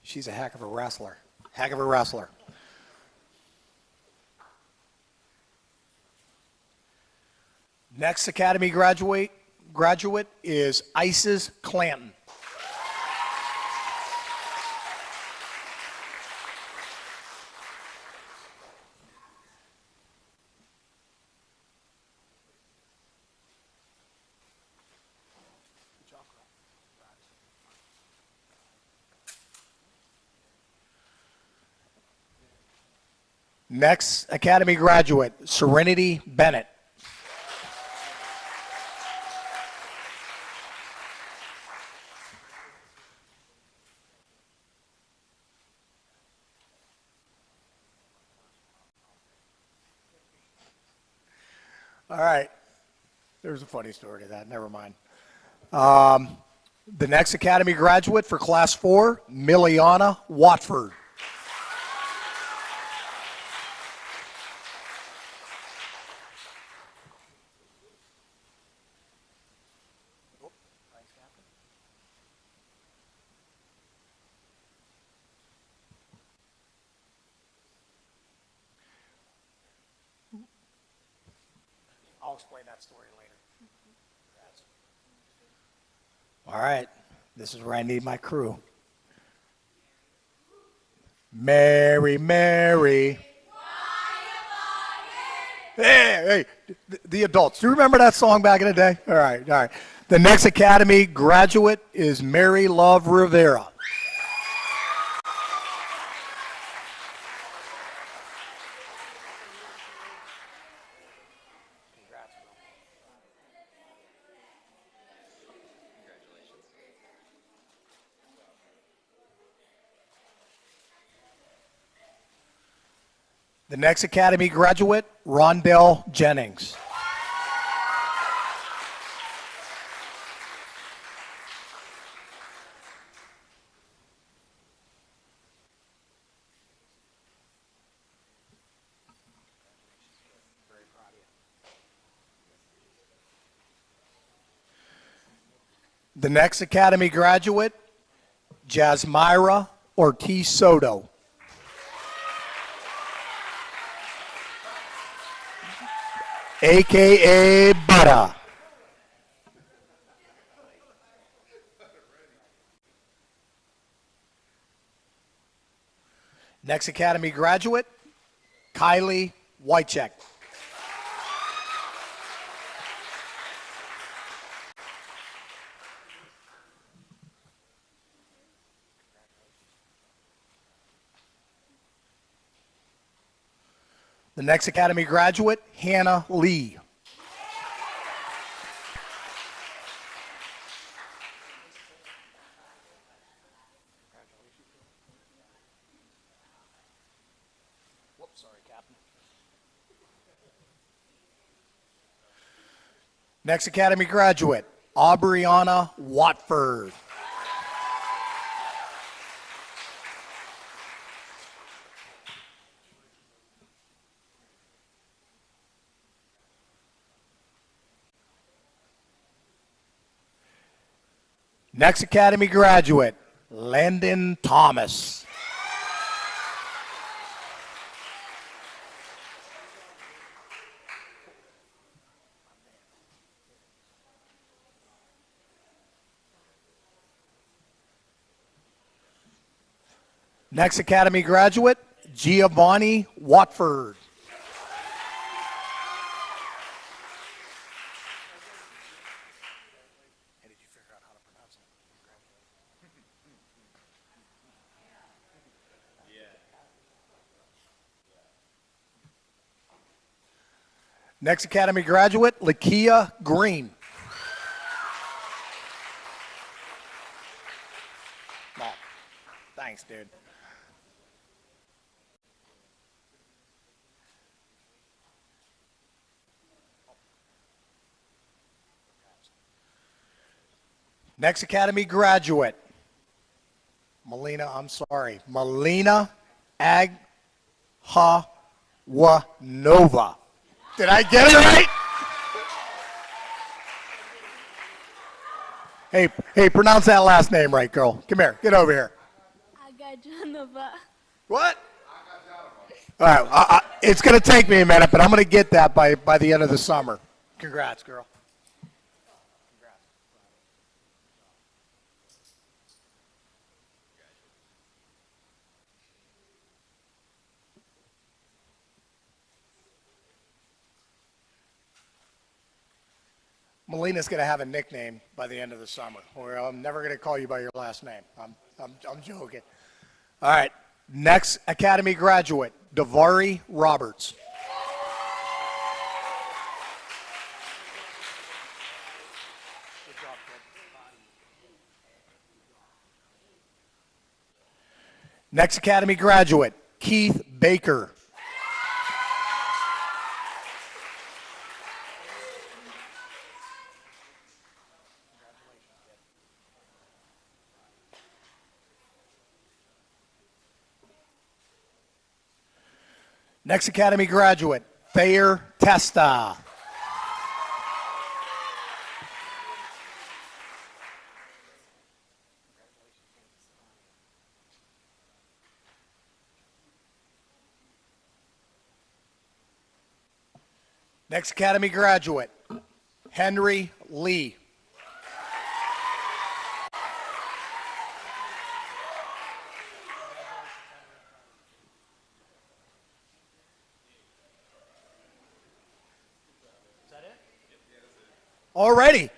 she's a heck of a wrestler. Heck of a wrestler. Next Academy graduate is Isis Clanton. Next Academy graduate, Serenity Bennett. All right. There's a funny story to that. Never mind. The next Academy graduate for Class 4, Miliana Watford. I'll explain that story later. All right, this is where I need my crew. Mary, Mary. Hey, the adults. Do you remember that song back in the day? All right. The next Academy graduate is Mary Love Rivera. The next Academy graduate, Rondell Jennings. The next Academy graduate, Jasmira Ortiz Soto. AKA Butter. Next Academy graduate, Kylie Wycheck. The next Academy graduate, Hannah Lee. Whoops, sorry, Captain. Next Academy graduate, Aubriana Watford. Next Academy graduate, Landon Thomas. Next Academy graduate, Giovanni Watford. Next Academy graduate, Lakia Green. Oh, thanks, dude. Next Academy graduate, Melina Aghawanova. Did I get it right? Hey, pronounce that last name right, girl. Come here, get over here. Agajanova. What? All right, it's going to take me a minute, but I'm going to get that by the end of the summer. Congrats, girl. Melina's going to have a nickname by the end of the summer, or I'm never going to call you by your last name. I'm joking. All right, next Academy graduate, Davari Roberts. Good job, kid. Next Academy graduate, Keith Baker. Next Academy graduate, Thayer Testa. Next Academy graduate, Henry Lee. Alrighty,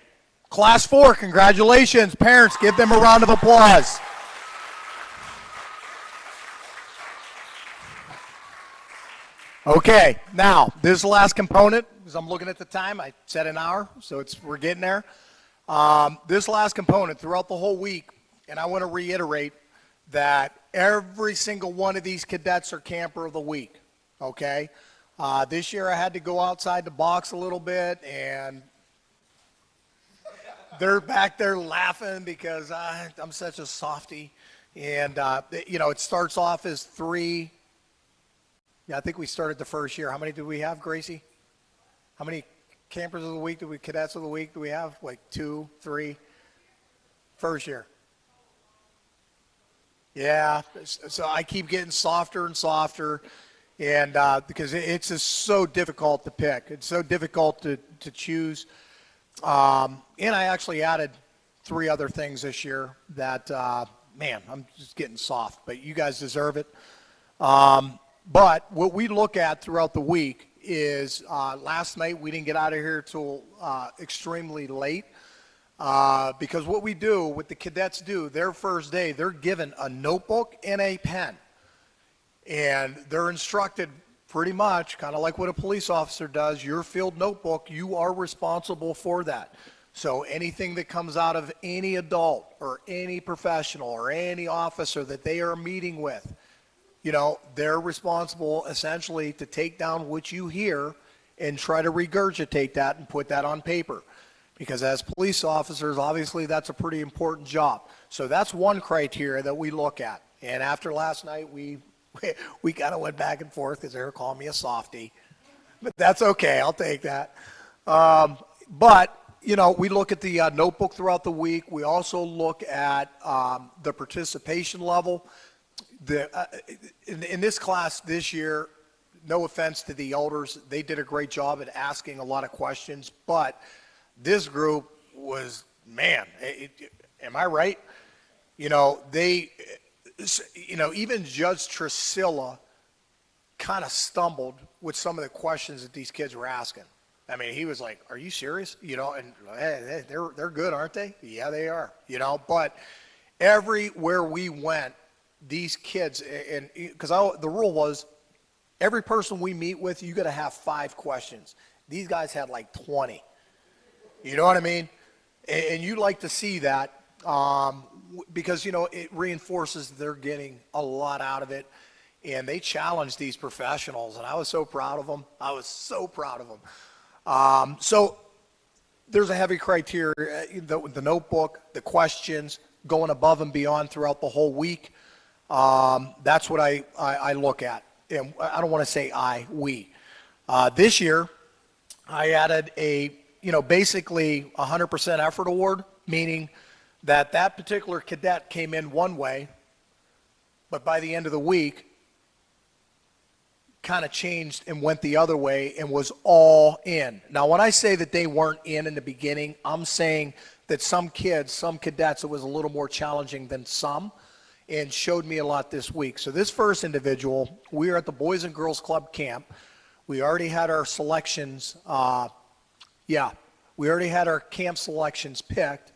Class 4, congratulations. Parents, give them a round of applause. Okay, now, this last component, because I'm looking at the time, I said an hour, so we're getting there. This last component throughout the whole week, and I want to reiterate that every single one of these cadets are camper of the week. okay? This year I had to go outside the box a little bit, and they're back there laughing because I'm such a softie. And, it starts off as 3. Yeah, I think we started the first year. How many did we have, Gracie? How many campers of the week cadets of the week do we have? Like 2, 3? First year. Yeah, so I keep getting softer and softer, and because it's just so difficult to pick. It's so difficult to choose. And I actually added 3 other things this year that, man, I'm just getting soft, but you guys deserve it. But what we look at throughout the week is last night we didn't get out of here till extremely late because what we do, what the cadets do, their first day, they're given a notebook and a pen. And they're instructed pretty much, kind of like what a police officer does, your field notebook, you are responsible for that. So anything that comes out of any adult or any professional or any officer that they are meeting with, they're responsible essentially to take down what you hear and try to regurgitate that and put that on paper. Because as police officers, obviously that's a pretty important job. So that's one criteria that we look at. And after last night, we kind of went back and forth because they were calling me a softie. But that's okay, I'll take that. But we look at the notebook throughout the week. We also look at the participation level. In this class this year, no offense to the elders, they did a great job at asking a lot of questions, but this group was, man, am I right? They, even Judge Trisilla kind of stumbled with some of the questions that these kids were asking. I mean, he was like, are you serious? And hey, they're good, aren't they? Yeah, they are, but everywhere we went, these kids, and because the rule was every person we meet with, you got to have 5 questions. These guys had like 20. You know what I mean? And you like to see that because, it reinforces they're getting a lot out of it. And they challenged these professionals, and I was so proud of them. So there's a heavy criteria, the notebook, the questions, going above and beyond throughout the whole week. That's what I look at. And I don't want to say we. This year, I added basically 100% effort award, meaning that particular cadet came in one way, but by the end of the week, kind of changed and went the other way and was all in. Now, when I say that they weren't in the beginning, I'm saying that some cadets, it was a little more challenging than some, and showed me a lot this week. So this first individual, we are at the Boys and Girls Club camp. We already had our selections, we already had our camp selections picked,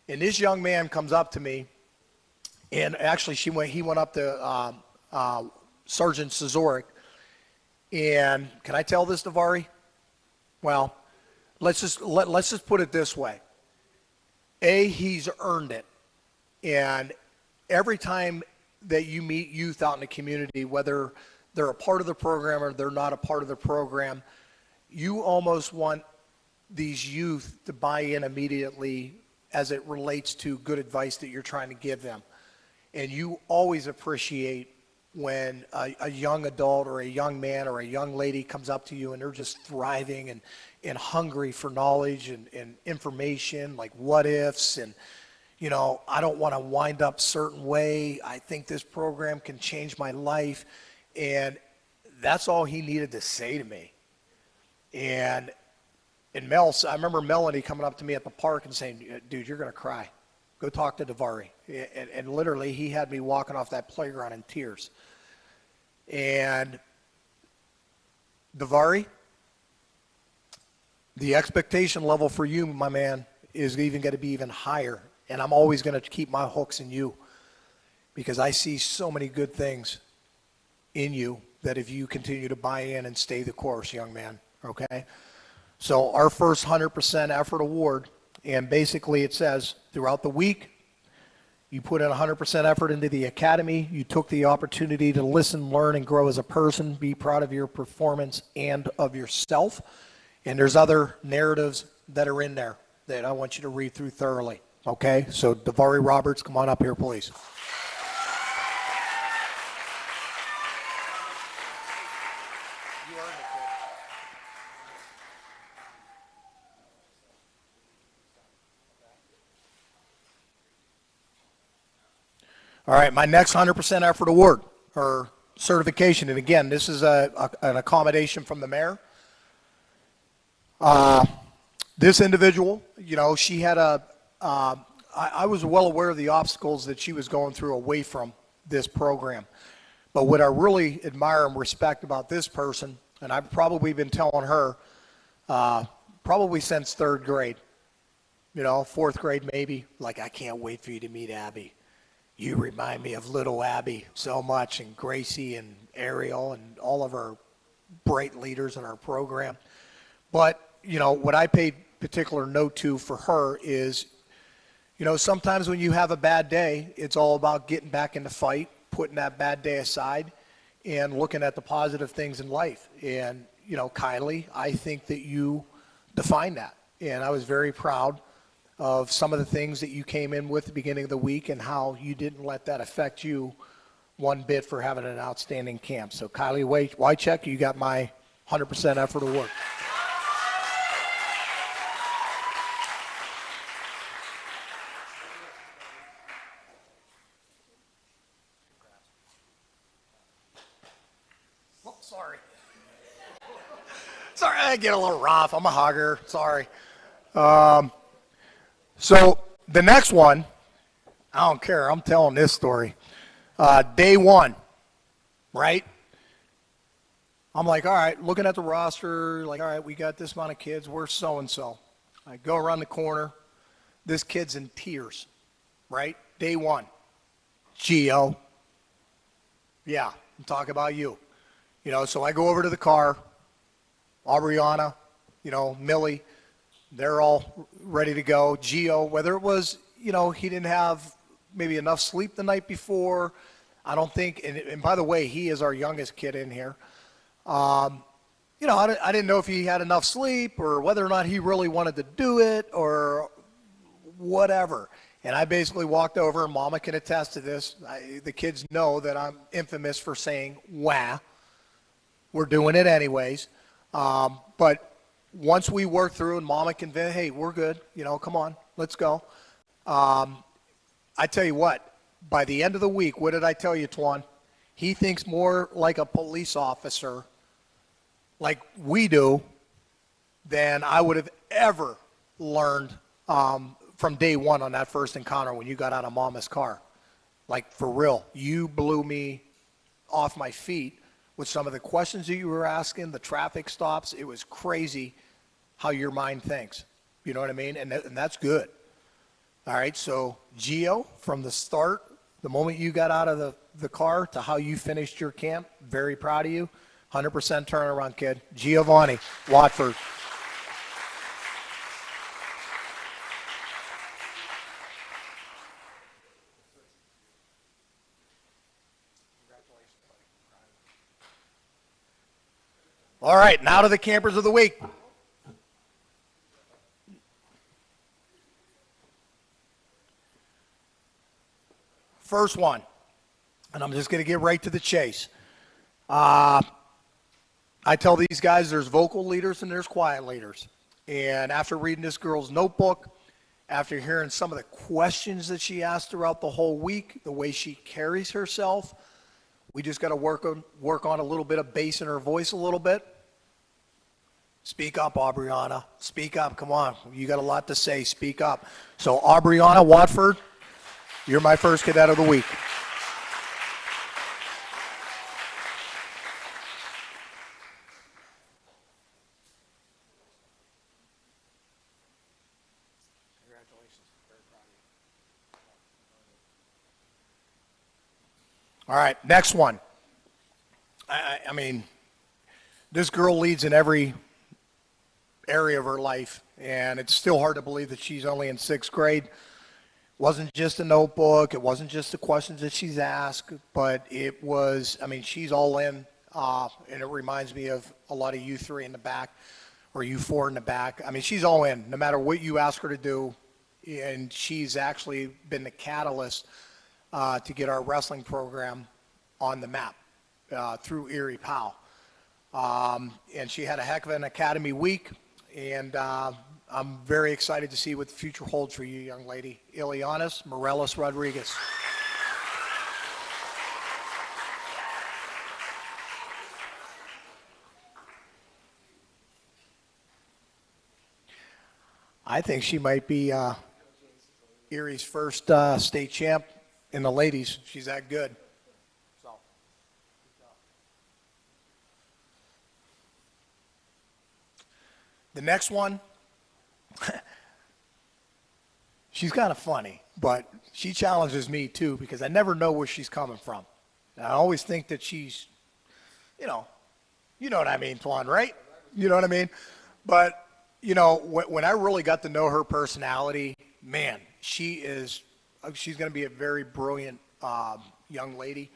and this young man comes up to me, and actually he went up to Sergeant Szorek, and can I tell this to Vari? Well, let's just put it this way. He's earned it, and every time that you meet youth out in the community, whether they're a part of the program or they're not a part of the program, you almost want these youth to buy in immediately as it relates to good advice that you're trying to give them. And you always appreciate when a young adult or a young man or a young lady comes up to you and they're just thriving and hungry for knowledge and information, like what ifs, and I don't want to wind up a certain way. I think this program can change my life. And that's all he needed to say to me. And I remember Melanie coming up to me at the park and saying, dude, you're going to cry. Go talk to Davari. And literally, he had me walking off that playground in tears. And Davari, the expectation level for you, my man, is even going to be even higher. And I'm always going to keep my hooks in you because I see so many good things in you that if you continue to buy in and stay the course, young man, okay? So our first 100% effort award, and basically it says throughout the week, You put in 100% effort into the academy. You took the opportunity to listen, learn, and grow as a person. Be proud of your performance and of yourself. And there's other narratives that are in there that I want you to read through thoroughly. Okay? So, Davari Roberts, come on up here, please. All right, my next 100% effort award or certification, and again, this is an accommodation from the mayor. This individual, she had I was well aware of the obstacles that she was going through away from this program. But what I really admire and respect about this person, and I've probably been telling her probably since third grade, fourth grade maybe, like, I can't wait for you to meet Abby. You remind me of little Abby so much, and Gracie and Ariel and all of our bright leaders in our program. But, what I paid particular note to for her is, sometimes when you have a bad day, it's all about getting back in the fight, putting that bad day aside, and looking at the positive things in life. And, Kylie, I think that you defined that. And I was very proud of some of the things that you came in with at the beginning of the week and how you didn't let that affect you one bit for having an outstanding camp. So, Kylie Wycheck, you got my 100% effort award. Whoops, sorry. Sorry, I get a little rough. I'm a hugger. Sorry. So the next one, I don't care. I'm telling this story. Day one, right? I'm like, all right, looking at the roster, like, all right, we got this amount of kids. Where's so-and-so? I go around the corner. This kid's in tears, right? Day one. Gio. Yeah, I'm talking about you. So I go over to the car. Aubriana, Millie. They're all ready to go. Gio, whether it was, he didn't have maybe enough sleep the night before. I don't think, and by the way, he is our youngest kid in here. I didn't know if he had enough sleep or whether or not he really wanted to do it or whatever. And I basically walked over, and Mama can attest to this. The kids know that I'm infamous for saying, wah. We're doing it anyways. But once we work through and Mama convinced, hey, we're good, come on, let's go. I tell you what, by the end of the week, what did I tell you, Twan? He thinks more like a police officer, like we do, than I would have ever learned from day one on that first encounter when you got out of Mama's car. Like, for real, you blew me off my feet with some of the questions that you were asking, the traffic stops. It was crazy how your mind thinks. You know what I mean? And that's good. All right, so Gio, from the start, the moment you got out of the car to how you finished your camp, very proud of you. 100% turnaround, kid. Giovanni, Watford. All right, now to the campers of the week. First one, and I'm just going to get right to the chase. I tell these guys there's vocal leaders and there's quiet leaders. And after reading this girl's notebook, after hearing some of the questions that she asked throughout the whole week, the way she carries herself, we just got to work on a little bit of bass in her voice a little bit. Speak up, Aubriana. Speak up. Come on. You got a lot to say. Speak up. So, Aubriana Watford, you're my first cadet of the week. Congratulations. Very proud of you. All right, next one. I mean, this girl leads in every area of her life, and it's still hard to believe that she's only in sixth grade. Wasn't just a notebook. It wasn't just the questions that she's asked, but it was, I mean, she's all in. And it reminds me of a lot of you three in the back or you four in the back. I mean, she's all in no matter what you ask her to do. And she's actually been the catalyst to get our wrestling program on the map through Erie POW. And she had a heck of an academy week. And I'm very excited to see what the future holds for you, young lady. Ileanis Morelos Rodriguez. I think she might be Erie's first state champ in the ladies. She's that good. So, the next one, she's kind of funny, but she challenges me too because I never know where she's coming from. And I always think that she's, you know what I mean, Twan, right? You know what I mean? But, you know, when I really got to know her personality, man, she's going to be a very brilliant young lady.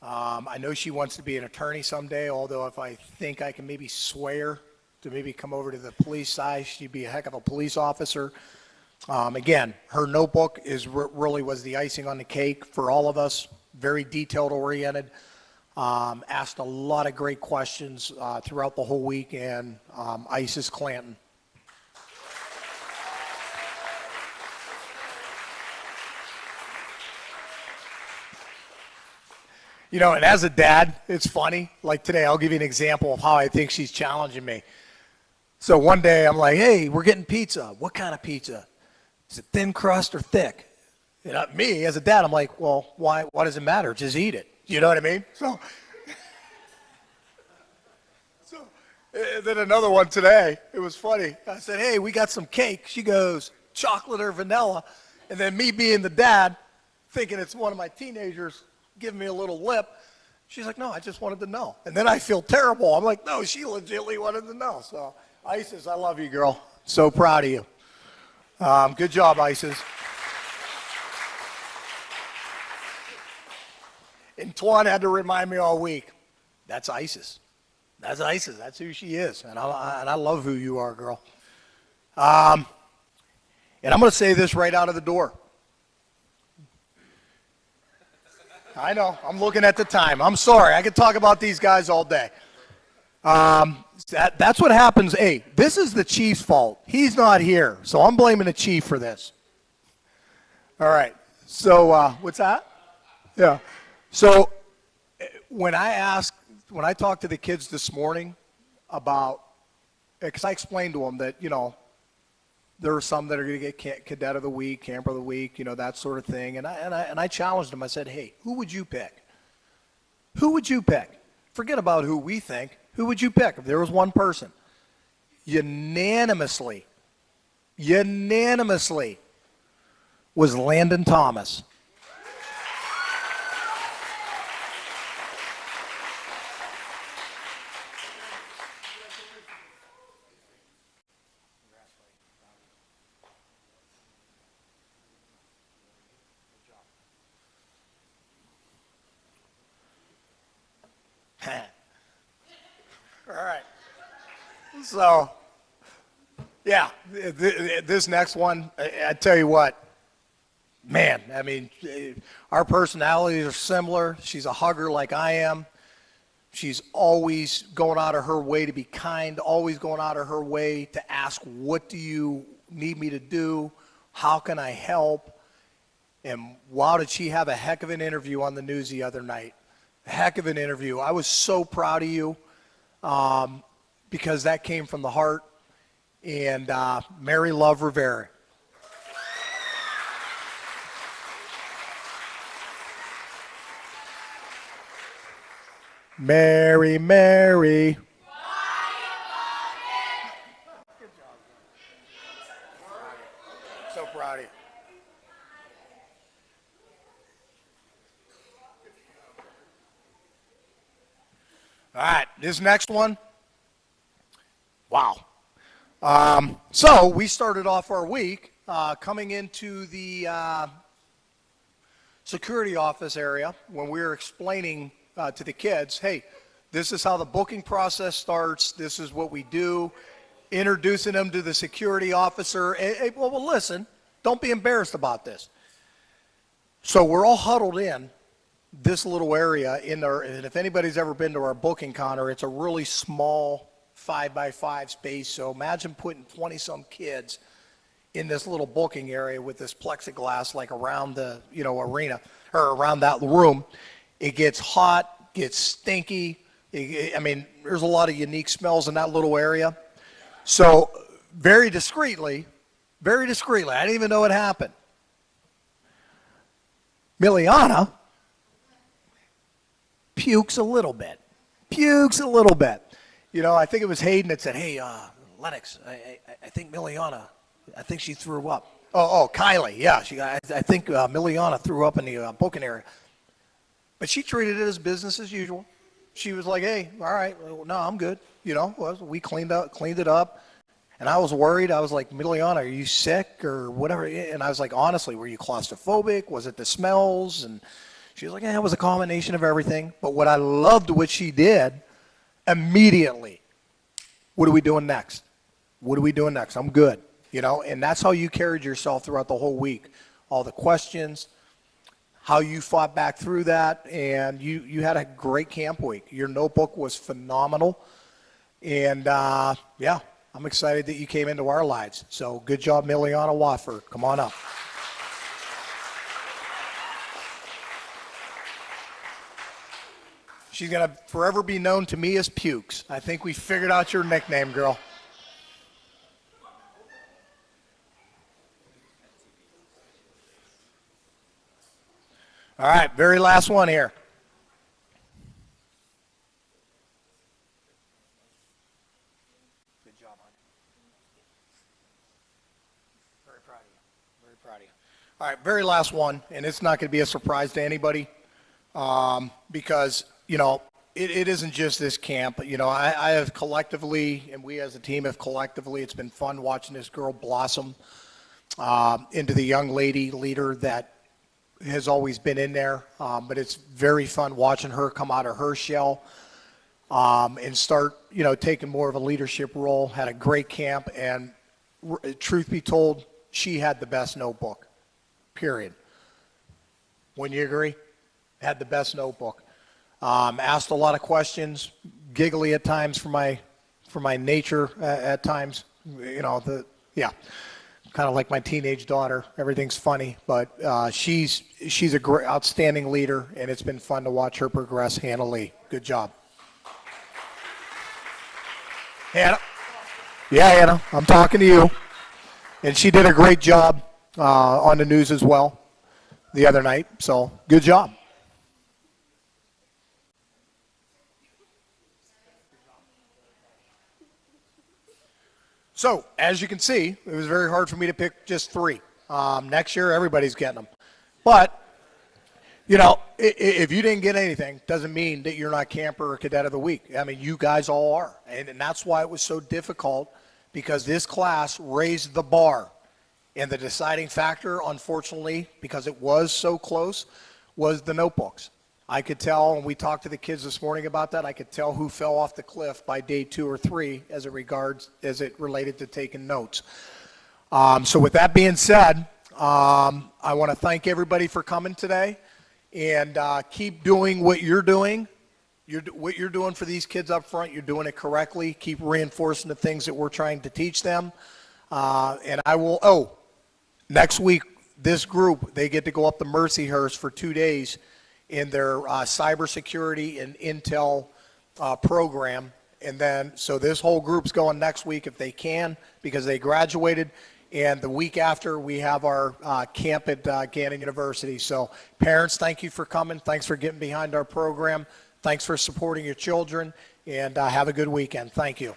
I know she wants to be an attorney someday, although if I think I can maybe sway her to maybe come over to the police side, she'd be a heck of a police officer. Again, her notebook really was the icing on the cake for all of us, very detailed oriented. Asked a lot of great questions throughout the whole week, and Isis Clanton. You know, and as a dad, it's funny. Like today, I'll give you an example of how I think she's challenging me. So one day, I'm like, hey, we're getting pizza. What kind of pizza? Is it thin crust or thick? You know, me, as a dad, I'm like, well, why does it matter? Just eat it. You know what I mean? So and then another one today, it was funny. I said, hey, we got some cake. She goes, chocolate or vanilla? And then me being the dad, thinking it's one of my teenagers, giving me a little lip. She's like, no, I just wanted to know. And then I feel terrible. I'm like, no, she legitimately wanted to know. So, Isis, I love you, girl. So proud of you. Good job, Isis. And Twan had to remind me all week, that's Isis. That's Isis. That's who she is. And I love who you are, girl. And I'm going to say this right out of the door. I know. I'm looking at the time. I'm sorry. I could talk about these guys all day. That's what happens. Hey, this is the Chief's fault. He's not here. So I'm blaming the Chief for this. All right. So what's that? Yeah. So when I talked to the kids this morning about, because I explained to them that, you know, there are some that are going to get cadet of the week, camper of the week, you know, that sort of thing. And I challenged them. I said, hey, who would you pick? Who would you pick? Forget about who we think. Who would you pick if there was one person? Unanimously was Landon Thomas. All right. So, yeah, this next one, I tell you what, man, I mean, our personalities are similar. She's a hugger like I am. She's always going out of her way to be kind, always going out of her way to ask, what do you need me to do? How can I help? And wow, did she have a heck of an interview on the news the other night. A heck of an interview. I was so proud of you because that came from the heart. And Mary Love Rivera. Mary. Good job. So proud of you. All right, this next one. Wow. So we started off our week coming into the security office area, when we were explaining to the kids, hey, this is how the booking process starts, this is what we do, introducing them to the security officer. Hey, well, listen, don't be embarrassed about this. So we're all huddled in this little area in there, and if anybody's ever been to our booking counter, it's a really small 5x5 space. So imagine putting 20-some kids in this little booking area with this plexiglass like around the arena or around that room. It gets hot, gets stinky. I mean, there's a lot of unique smells in that little area. So very discreetly, I didn't even know it happened. Miliana pukes a little bit. I think it was Hayden that said, hey, Lennox, I think Miliana, I think she threw up. Oh, Kylie, yeah. I think Miliana threw up in the booking area. But she treated it as business as usual. She was like, hey, all right, well, no, I'm good. We cleaned it up. And I was worried. I was like, Miliana, are you sick or whatever? And I was like, honestly, were you claustrophobic? Was it the smells? And she was like, yeah, it was a combination of everything. But what I loved what she did immediately, what are we doing next? I'm good. And that's how you carried yourself throughout the whole week. All the questions, how you fought back through that, and you had a great camp week. Your notebook was phenomenal. And, yeah, I'm excited that you came into our lives. So good job, Miliana Wofford. Come on up. She's going to forever be known to me as Pukes. I think we figured out your nickname, girl. All right, very last one here. Good job, honey. Very proud of you. All right, very last one, and it's not going to be a surprise to anybody because, it isn't just this camp. I have collectively, and we as a team have collectively, it's been fun watching this girl blossom into the young lady leader that has always been in there, but it's very fun watching her come out of her shell and start, taking more of a leadership role. Had a great camp, and truth be told, she had the best notebook, period. Wouldn't you agree? Had the best notebook. Asked a lot of questions, giggly at times for my nature at times, kind of like my teenage daughter. Everything's funny, but she's a great, outstanding leader, and it's been fun to watch her progress. Hannah Lee, good job. Hannah, yeah, Hannah, I'm talking to you. And she did a great job on the news as well the other night, so good job. So, as you can see, it was very hard for me to pick just three. Next year, everybody's getting them. But, if you didn't get anything, doesn't mean that you're not camper or cadet of the week. I mean, you guys all are. And that's why it was so difficult, because this class raised the bar. And the deciding factor, unfortunately, because it was so close, was the notebooks. I could tell, and we talked to the kids this morning about that, I could tell who fell off the cliff by day 2 or 3 as it related to taking notes. So with that being said, I want to thank everybody for coming today, and keep doing what you're doing. What you're doing for these kids up front, you're doing it correctly. Keep reinforcing the things that we're trying to teach them. And I will, next week, this group, they get to go up to Mercyhurst for 2 days in their cybersecurity and intel program. And then, so this whole group's going next week if they can, because they graduated. And the week after, we have our camp at Gannon University. So parents, thank you for coming. Thanks for getting behind our program. Thanks for supporting your children. And have a good weekend. Thank you.